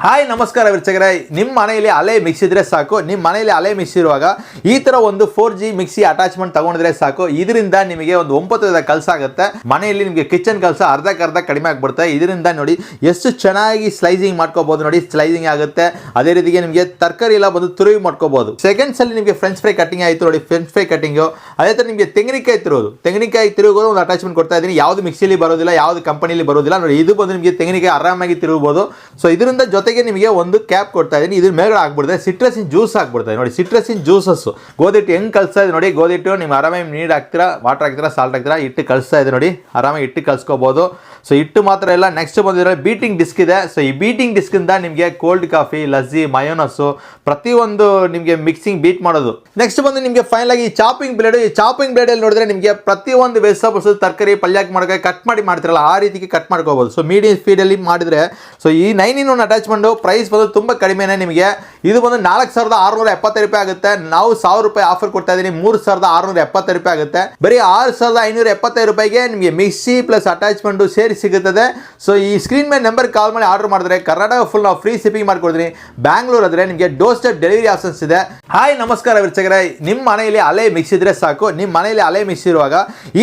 Hi ನಮಸ್ಕಾರ ವೀಕ್ಷಕರೇ, ನಿಮ್ಮ ಮನೆಯಲ್ಲಿ ಹಳೆ ಮಿಕ್ಸಿ ಇದ್ರೆ ಸಾಕು. ನಿಮ್ಮ ಮನೆಯಲ್ಲಿ ಹಳೆ ಮಿಕ್ಸಿ ಇರುವಾಗ ಈ ತರ ಒಂದು 4G ಮಿಕ್ಸಿ ಅಟ್ಯಾಚ್ಮೆಂಟ್ ತಗೊಂಡಿದ್ರೆ ಸಾಕು. ಇದರಿಂದ ನಿಮಗೆ ಒಂದು 9 ವಿಧದ ಕೆಲಸ ಆಗುತ್ತೆ. ಮನೆಯಲ್ಲಿ ನಿಮಗೆ ಕಿಚನ್ ಕೆಲಸ ಅರ್ಧಕ್ಕರ್ಧ ಕಡಿಮೆ ಆಗ್ಬಿಡುತ್ತೆ. ಇದರಿಂದ ನೋಡಿ ಎಷ್ಟು ಚೆನ್ನಾಗಿ ಸ್ಲೈಸಿಂಗ್ ಮಾಡ್ಕೋಬಹುದು. ನೋಡಿ ಸ್ಲೈಸಿಂಗ್ ಆಗುತ್ತೆ. ಅದೇ ರೀತಿಗೆ ನಿಮಗೆ ತರಕಾರಿ ಎಲ್ಲ ಬಂದು ತುರುವಿ ಮಾಡ್ಕೋಬಹುದು. ಸೆಕೆಂಡ್ಸ್ ಅಲ್ಲಿ ನಿಮಗೆ ಫ್ರೆಂಚ್ ಫ್ರೈ ಕಟಿಂಗ್ ಆಯ್ತು ನೋಡಿ, ಫ್ರೆಂಚ್ ಫ್ರೈ ಕಟಿಂಗ್. ಅದೇ ತರ ನಿಮಗೆ ತೆಂಗಿನಕಾಯಿ ತಿರುಗೋದು ಒಂದು ಅಟ್ಯಾಚ್ಮೆಂಟ್ ಕೊಡ್ತಾ ಇದ್ದೀನಿ. ಯಾವ್ದು ಮಿಕ್ಸಿಲಿ ಬರೋದಿಲ್ಲ, ಯಾವ್ದು ಕಂಪನಿಲಿ ಬರೋದಿಲ್ಲ ನೋಡಿ. ಇದು ಬಂದು ನಿಮಗೆ ತೆಂಗಿನಕಾಯಿ ಆರಾಮಾಗಿ ತಿರುಗಬಹುದು. ಸೊ ಇದರಿಂದ ಜೊತೆಗೆ ನಿಮಗೆ ಒಂದು ಕ್ಯಾಪ್ ಕೊಡ್ತಾ ಇದೀನಿ. ಇದ್ರ ಮೇಲ್ಗಡೆ ಹಾಕ್ಬಿಡ್ತಾರೆ ಸಿಟ್ರಸಿನ್ ಜ್ಯೂಸ್ ಹಾಕ್ಬಿಡ್ತಾರೆ ನೋಡಿ. ಸಿಟ್ರಸಿನ್ ಜ್ಯೂಸಸ್ ಗೋಧಿಟ್ಟು ಹೆಂಗ್ ಕಲ್ಸ್ತಾ ಇದೆ ನೋಡಿ. ಗೋಧಿಟ್ಟು ನೀವು ಆರಾಮಾಗಿ ನೀರು ಹಾಕ್ತೀರಾ, ವಾಟರ್ ಹಾಕ್ತೀರಾ, ಸಾಲ್ಟ್ ಹಾಕ್ತೀರಾ, ಇಟ್ಟು ಕಳಿಸ್ತಾ ಇದೆ ನೋಡಿ. ಆರಾಮಾಗಿ ಇಟ್ಟು ಕಲ್ಸ್ಕೋಬಹುದು. ಸೊ ಇಟ್ಟು ಮಾತ್ರ ಎಲ್ಲ. ನೆಕ್ಸ್ಟ್ ಬಂದಿರೋ ಬೀಟಿಂಗ್ ಡಿಸ್ಕ್ ಇದೆ. ಸೊ ಈ ಬೀಟಿಂಗ್ ಡಿಸ್ಕ್ ಇಂದ ನಿಮಗೆ ಕೋಲ್ಡ್ ಕಾಫಿ, ಲಸ್ಸಿ, ಮಯೋನಸ್ ಪ್ರತಿಯೊಂದು ನಿಮಗೆ ಮಿಕ್ಸಿಂಗ್ ಬೀಟ್ ಮಾಡೋದು. ನೆಕ್ಸ್ಟ್ ಬಂದು ನಿಮಗೆ ಫೈನಲ್ ಆಗಿ ಚಾಪಿಂಗ್ ಬ್ಲೇಡ್. ಈ ಚಾಪಿಂಗ್ ಬ್ಲೇಡ್ ಅಲ್ಲಿ ನೋಡಿದ್ರೆ ನಿಮಗೆ ಪ್ರತಿಯೊಂದು ವೆಜಿಟೇಬಲ್ಸ್, ತರಕಾರಿ, ಪಲ್ಯ ಮಾಡೋಕೆ ಕಟ್ ಮಾಡ್ತಿರಲ್ಲ ಆ ರೀತಿಗೆ ಕಟ್ ಮಾಡ್ಕೋಬಹುದು. ಸೊ ಮೀಡಿಯಂ ಸ್ಪೀಡ್ ಅಲ್ಲಿ ಮಾಡಿದ್ರೆ ಸೊ ಈ 9-in-1 ಅಟ್ಯಾಚ್ಮೆಂಟ್ ಪ್ರೈಸ್ ಬಂದು ತುಂಬಾ ಕಡಿಮೆನೆ. ನಿಮಗೆ ಇದು ಬಂದು 4670 ರೂಪಾಯಿ ಆಗುತ್ತೆ. ನಾವು 1000 ರೂಪಾಯಿ ಆಫರ್ ಕೊಡ್ತಾ ಇದೀನಿ. 3670 ರೂಪಾಯಿ ಆಗುತ್ತೆ. ಬರೀ 6575 ರೂಪಾಯಿಗೆ ನಿಮಗೆ ಮಿಕ್ಸಿ ಪ್ಲಸ್ ಅಟ್ಯಾಚ್ಮೆಂಟ್ ಸೇರಿ ಸಿಗುತ್ತದೆ. ಸೊ ಈ ಸ್ಕ್ರೀನ್ ಮೇಲೆ ನಂಬರ್ ಕಾಲ್ ಮಾಡಿ ಆರ್ಡರ್ ಮಾಡಿದ್ರೆ ಕರ್ನಾಟಕ ಫುಲ್ ನಾವು ಫ್ರೀ ಶಿಪ್ಪಿಂಗ್ ಮಾಡ್ಕೊಡ್ತೀನಿ. ಬ್ಯಾಂಗ್ಳೂರ್ ಆದ್ರೆ ನಿಮಗೆ ಡೋರ್ ಸ್ಟೆಪ್ ಡೆಲಿವರಿ ಆಪ್ಷನ್ಸ್ ಇದೆ. ಹಾಯ್ ನಮಸ್ಕಾರ ವೀಕ್ಷಕರೇ, ನಿಮ್ಮ ಮನೆಯಲ್ಲಿ ಹಳೆ ಮಿಕ್ಸಿ ಇದ್ರೆ ಸಾಕು. ನಿಮ್ಮ ಮನೆಯಲ್ಲಿ ಹಳೆ ಮಿಕ್ಸಿ ಇರುವಾಗ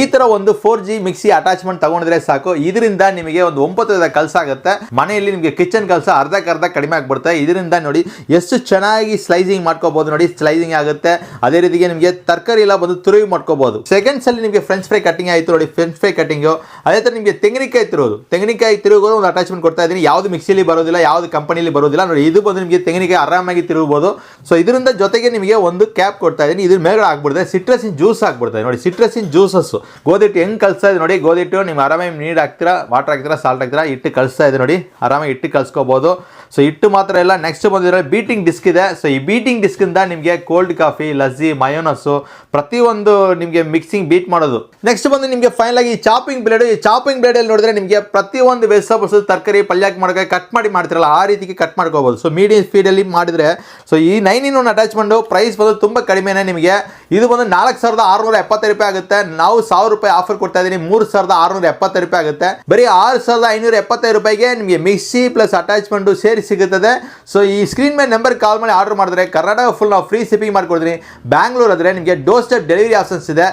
ಈ ತರ ಒಂದು 4G ಮಿಕ್ಸಿ ಅಟ್ಯಾಚ್ಮೆಂಟ್ ತಗೊಂಡಿದ್ರೆ ಸಾಕು. ಇದರಿಂದ ನಿಮಗೆ ಒಂದು 9 ವಿಧದ ಕೆಲಸ ಆಗುತ್ತೆ. ಮನೆಯಲ್ಲಿ ನಿಮಗೆ ಕಿಚನ್ ಕೆಲಸ ಅರ್ಧಕ್ಕರ್ಧ ಕಡಿಮೆ ಆಗ್ಬಿಡುತ್ತೆ. ಇದರಿಂದ ನೋಡಿ ಎಷ್ಟು ಚೆನ್ನಾಗಿ ಸ್ಲೈಸಿಂಗ್ ಮಾಡ್ಕೋಬಹುದು. ನೋಡಿ ಸ್ಲೈಸಿಂಗ್ ಆಗುತ್ತೆ. ಅದೇ ರೀತಿಗೆ ನಿಮಗೆ ತರಕಾರಿ ಎಲ್ಲ ಬಂದು ತುರುವಿ ಮಾಡ್ಕೋಬಹುದು. ಸೆಕೆಂಡ್ಸ್ ಅಲ್ಲಿ ನಿಮಗೆ ಫ್ರೆಂಚ್ ಫ್ರೈ ಕಟಿಂಗ್ ಆಯ್ತು ನೋಡಿ, ಫ್ರೆಂಚ್ ಫ್ರೈ ಕಟಿಂಗ್. ಅದೇ ತರ ನಿಮಗೆ ತೆಂಗಿನಕಾಯಿ ತಿರುಗೋದು ಒಂದು ಅಟ್ಯಾಚ್ಮೆಂಟ್ ಕೊಡ್ತಾ ಇದ್ದೀನಿ. ಯಾವ್ದು ಮಿಕ್ಸಿಲಿ ಬರೋದಿಲ್ಲ, ಯಾವ್ದು ಕಂಪನಿಲಿ ಬರೋದಿಲ್ಲ ನೋಡಿ. ಇದು ಬಂದು ನಿಮಗೆ ತೆಂಗಿನಕಾಯಿ ಆರಾಮಾಗಿ ತಿರುಗಬಹುದು. ಸೊ ಇದರಿಂದ ಜೊತೆಗೆ ನಿಮಗೆ ಒಂದು ಕ್ಯಾಪ್ ಕೊಡ್ತಾ ಇದ್ದೀನಿ. ಇದ್ರ ಮೇಲ್ಗಡೆ ಹಾಕ್ಬಿಡ್ತಾರೆ ಸಿಟ್ರಸಿನ್ ಜ್ಯೂಸ್ ಹಾಕ್ಬಿಡ್ತಾರೆ ನೋಡಿ. ಸಿಟ್ರಸಿನ್ ಜ್ಯೂಸಸ್ ಗೋಧಿಟ್ಟು ಹೆಂಗ್ ಕಲ್ಸ್ತಾ ಇದೆ ನೋಡಿ. ಗೋಧಿಟ್ಟು ನೀವು ಆರಾಮಾಗಿ ನೀರು ಹಾಕ್ತೀರಾ, ವಾಟರ್ ಹಾಕ್ತೀರಾ, ಸಾಲ್ಟ್ ಹಾಕ್ತೀರಾ, ಇಟ್ಟು ಕಳಿಸ್ತಾ ಇದೆ ನೋಡಿ. ಆರಾಮಾಗಿ ಇಟ್ಟು ಕಲ್ಸ್ಕೋಬಹುದು. ಸೊ ಇಟ್ಟು ಮಾತ್ರ ಎಲ್ಲ. ನೆಕ್ಸ್ಟ್ ಬಂದಿರೋ ಬೀಟಿಂಗ್ ಡಿಸ್ಕ್ ಇದೆ. ಸೊ ಈ ಬೀಟಿಂಗ್ ಡಿಸ್ಕ್ ಇಂದ ನಿಮಗೆ ಕೋಲ್ಡ್ ಕಾಫಿ, ಲಸ್ಸಿ, ಮಯೋನಸ್ ಪ್ರತಿಯೊಂದು ನಿಮಗೆ ಮಿಕ್ಸಿಂಗ್ ಬೀಟ್ ಮಾಡೋದು. ನೆಕ್ಸ್ಟ್ ಬಂದು ನಿಮಗೆ ಫೈನಲ್ ಆಗಿ ಚಾಪಿಂಗ್ ಬ್ಲೇಡ್. ಈ ಚಾಪಿಂಗ್ ಬ್ಲೇಡ್ ಅಲ್ಲಿ ನೋಡಿದ್ರೆ ನಿಮಗೆ ಪ್ರತಿಯೊಂದು ವೆಜಿಟೇಬಲ್ಸ್, ತರಕಾರಿ, ಪಲ್ಯ ಮಾಡೋಕೆ ಕಟ್ ಮಾಡ್ತಿರಲ್ಲ ಆ ರೀತಿಗೆ ಕಟ್ ಮಾಡ್ಕೋಬಹುದು. ಸೊ ಮೀಡಿಯಂ ಸ್ಪೀಡ್ ಅಲ್ಲಿ ಮಾಡಿದ್ರೆ ಸೊ ಈ 9-in-1 ಅಟ್ಯಾಚ್ಮೆಂಟ್ ಪ್ರೈಸ್ ಬಂದು ತುಂಬಾ ಕಡಿಮೆನೆ. ನಿಮಗೆ ಇದು ಬಂದು 4670 ರೂಪಾಯಿ ಆಗುತ್ತೆ. ನಾವು 1000 ರೂಪಾಯಿ ಆಫರ್ ಕೊಡ್ತಾ ಇದೀನಿ. 3670 ರೂಪಾಯಿ ಆಗುತ್ತೆ. ಬರೀ 6575 ರೂಪಾಯಿಗೆ ನಿಮಗೆ ಮಿಕ್ಸಿ ಪ್ಲಸ್ ಅಟ್ಯಾಚ್ಮೆಂಟ್ ಸೇರಿ ಸಿಗುತ್ತದೆ. ಸೊ ಈ ಸ್ಕ್ರೀನ್ ಮೇಲೆ ನಂಬರ್ ಕಾಲ್ ಮಾಡಿ ಆರ್ಡರ್ ಮಾಡಿದ್ರೆ ಕರ್ನಾಟಕ ಫುಲ್ ನಾವು ಫ್ರೀ ಶಿಪ್ಪಿಂಗ್ ಮಾಡ್ಕೊಡ್ತೀನಿ. ಬ್ಯಾಂಗ್ಳೂರ್ ಆದ್ರೆ ನಿಮಗೆ ಡೋರ್ ಸ್ಟೆಪ್ ಡೆಲಿವರಿ ಆಪ್ಷನ್ಸ್ ಇದೆ.